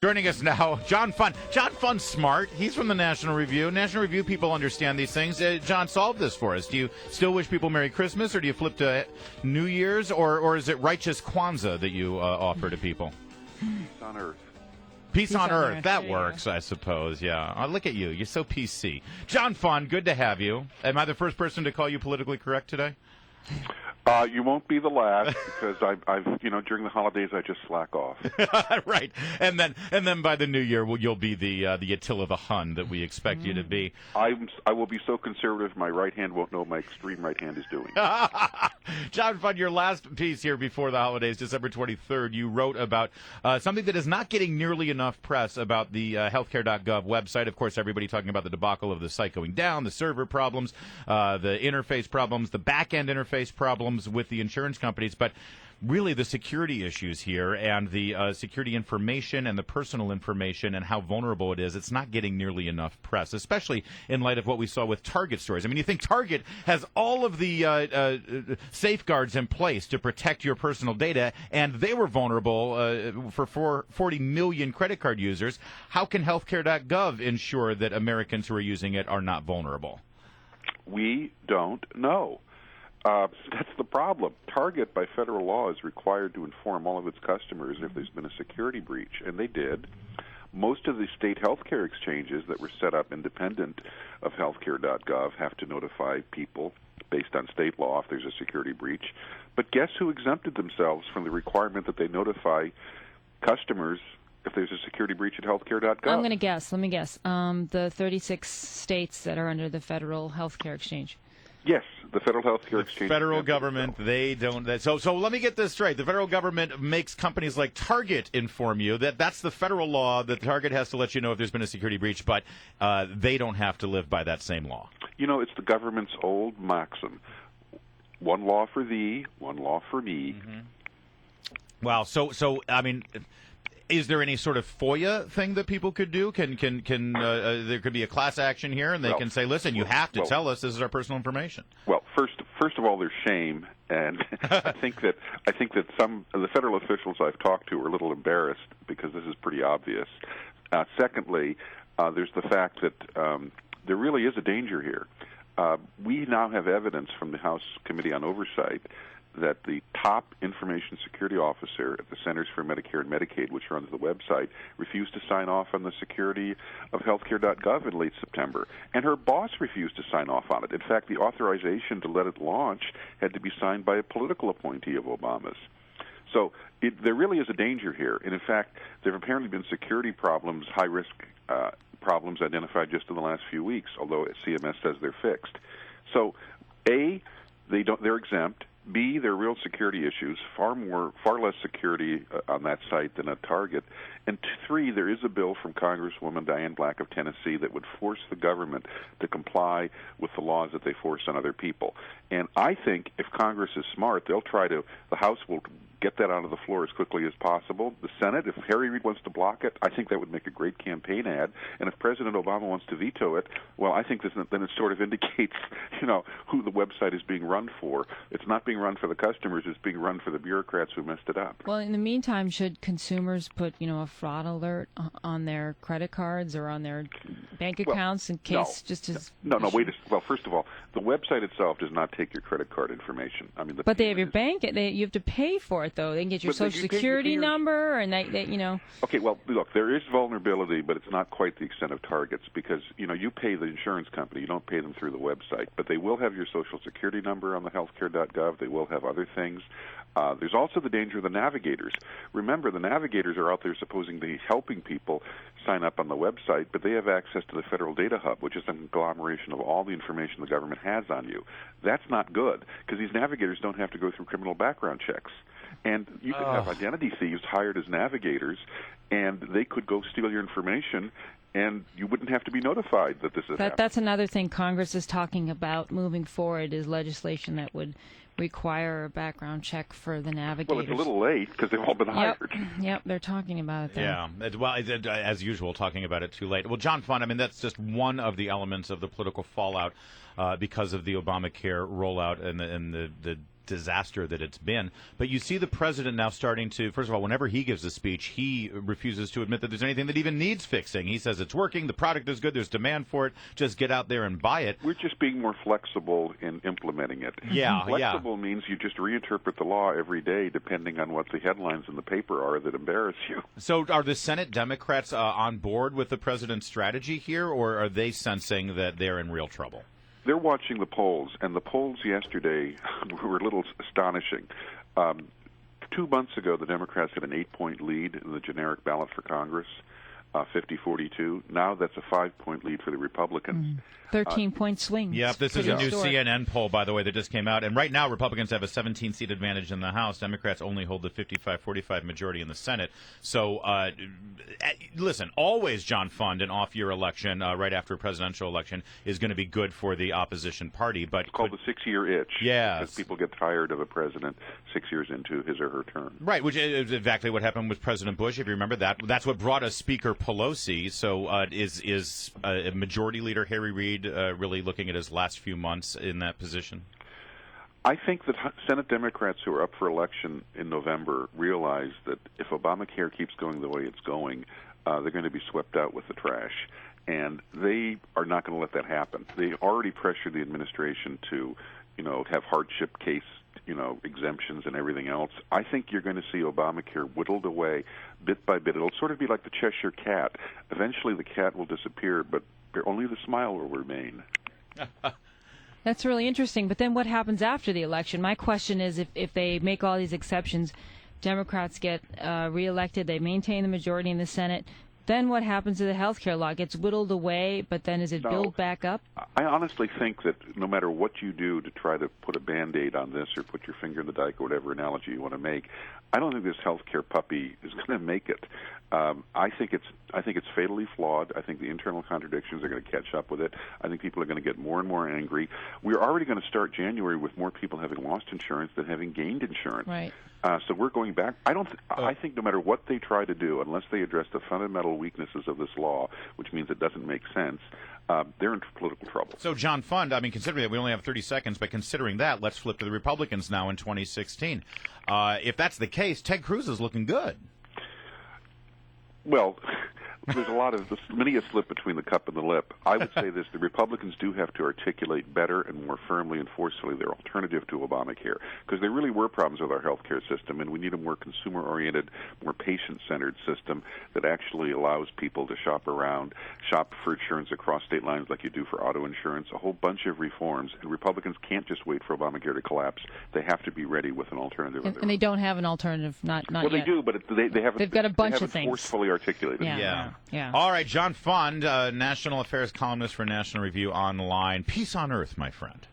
Joining us now, John Fund. John Fund's smart. He's from the National Review. National Review people understand these things. John, solve this for us. Do you still wish people Merry Christmas, or do you flip to New Year's, or is it righteous Kwanzaa that you offer to people? Peace on Earth. Peace on Earth. That works, I suppose, yeah. Look at you. You're so PC. John Fund, good to have you. Am I the first person to call you politically correct today? You won't be the last because I've during the holidays I just slack off. Right, and then by the new year you'll be the Attila the Hun that we expect you to be. I will be so conservative my right hand won't know what my extreme right hand is doing. John Fund, your last piece here before the holidays, December 23rd, you wrote about something that is not getting nearly enough press about the healthcare.gov website. Of course, everybody talking about the debacle of the site going down, the server problems, the interface problems, the back-end interface problems with the insurance companies, but really the security issues here and the security information and the personal information and how vulnerable it is. It's not getting nearly enough press, especially in light of what we saw with Target stories. I mean, you think Target has all of the safeguards in place to protect your personal data, and they were vulnerable for 40 million credit card users. How can healthcare.gov ensure that Americans who are using it are not vulnerable? We don't know. That's the problem. Target, by federal law, is required to inform all of its customers if there's been a security breach, and they did. Most of the state healthcare exchanges that were set up independent of healthcare.gov have to notify people based on state law if there's a security breach. But guess who exempted themselves from the requirement that they notify customers if there's a security breach at healthcare.gov? I'm going to guess. Let me guess. The 36 states that are under the federal healthcare exchange. Yes, the Federal Healthcare Exchange. Federal government, they don't. So let me get this straight. The federal government makes companies like Target inform you that that's the federal law, that Target has to let you know if there's been a security breach, but they don't have to live by that same law. You know, it's the government's old maxim. One law for thee, one law for me. Mm-hmm. Wow. So I mean, is there any sort of FOIA thing that people could do? Can there could be a class action here, and they can say, "Listen, you have to tell us this is our personal information." Well, first of all, there's shame, and I think that some of the federal officials I've talked to are a little embarrassed because this is pretty obvious. Secondly, there's the fact that there really is a danger here. We now have evidence from the House Committee on Oversight that the top information security officer at the Centers for Medicare and Medicaid, which runs the website, refused to sign off on the security of healthcare.gov in late September. And her boss refused to sign off on it. In fact, the authorization to let it launch had to be signed by a political appointee of Obama's. So there really is a danger here. And in fact, there have apparently been security problems, high-risk problems identified just in the last few weeks, although CMS says they're fixed. So, A, they're exempt. B, there are real security issues, far less security on that site than at Target. And 3, there is a bill from Congresswoman Diane Black of Tennessee that would force the government to comply with the laws that they force on other people. And I think if Congress is smart, the House will get that onto the floor as quickly as possible. The Senate, if Harry Reid wants to block it, I think that would make a great campaign ad. And if President Obama wants to veto it, well, I think then it sort of indicates, who the website is being run for. It's not being run for the customers; it's being run for the bureaucrats who messed it up. Well, in the meantime, should consumers put, a fraud alert on their credit cards or on their bank accounts in case Well, first of all, the website itself does not take your credit card information. I mean, but they have your bank. You have to pay for it, though. They can get your Social Security number, and they. Okay, well, look, there is vulnerability, but it's not quite the extent of Target's because you pay the insurance company. You don't pay them through the website, but they will have your Social Security number on the healthcare.gov. They will have other things. There's also the danger of the navigators. Remember, the navigators are out there supposing to be helping people sign up on the website, but they have access to the Federal Data Hub, which is an agglomeration of all the information the government has on you. That's not good because these navigators don't have to go through criminal background checks. And you could have identity thieves hired as navigators, and they could go steal your information, and you wouldn't have to be notified that this is happening. That's another thing Congress is talking about moving forward is legislation that would require a background check for the navigators. Well, it's a little late because they've all been hired. Yep, they're talking about it there. Yeah, well, as usual, talking about it too late. Well, John Fund, I mean, that's just one of the elements of the political fallout because of the Obamacare rollout and the disaster that it's been. But you see the president now starting to, first of all, whenever he gives a speech, he refuses to admit that there's anything that even needs fixing. He says it's working, the product is good, there's demand for it, just get out there and buy it. We're just being more flexible in implementing it. Yeah, Flexible means you just reinterpret the law every day depending on what the headlines in the paper are that embarrass you. So are the Senate Democrats on board with the president's strategy here, or are they sensing that they're in real trouble? They're watching the polls, and the polls yesterday were a little astonishing. 2 months ago, the Democrats had an 8-point lead in the generic ballot for Congress, 50-42. Now that's a 5-point lead for the Republicans. 13-point swing. Yep, this is a new CNN poll, by the way, that just came out. And right now, Republicans have a 17-seat advantage in the House. Democrats only hold the 55-45 majority in the Senate. So, listen, always, John Fund, an off-year election right after a presidential election is going to be good for the opposition party. But it's called the 6-year itch. Yeah. Because people get tired of a president 6 years into his or her term. Right, which is exactly what happened with President Bush, if you remember that. That's what brought us Speaker Pelosi. So is a Majority Leader Harry Reid really looking at his last few months in that position? I think that Senate Democrats who are up for election in November realize that if Obamacare keeps going the way it's going, they're going to be swept out with the trash. And they are not going to let that happen. They already pressured the administration to, have hardship case, exemptions and everything else. I think you're going to see Obamacare whittled away bit by bit. It'll sort of be like the Cheshire Cat. Eventually the cat will disappear, but only the smile will remain. That's really interesting. But then what happens after the election? My question is, if they make all these exceptions, Democrats get reelected, they maintain the majority in the Senate, then what happens to the health care law? It gets whittled away, but then is it built back up? I honestly think that no matter what you do to try to put a Band-Aid on this or put your finger in the dike or whatever analogy you want to make, I don't think this health care puppy is going to make it. I think it's fatally flawed. I think the internal contradictions are going to catch up with it. I think people are going to get more and more angry. We're already going to start January with more people having lost insurance than having gained insurance. Right. So we're going back. I think no matter what they try to do, unless they address the fundamental weaknesses of this law, which means it doesn't make sense, they're in political trouble. So, John Fund, considering that we only have 30 seconds, but considering that, let's flip to the Republicans now in 2016. If that's the case, Ted Cruz is looking good. Well, there's many a slip between the cup and the lip. I would say this: the Republicans do have to articulate better and more firmly and forcefully their alternative to Obamacare, because there really were problems with our health care system, and we need a more consumer-oriented, more patient-centered system that actually allows people to shop for insurance across state lines like you do for auto insurance, a whole bunch of reforms. And Republicans can't just wait for Obamacare to collapse. They have to be ready with an alternative. And they don't have an alternative, not well, yet. Well, they do, but they haven't. They've got a bunch of things forcefully articulated. Yeah. All right, John Fund, National Affairs columnist for National Review Online. Peace on earth, my friend.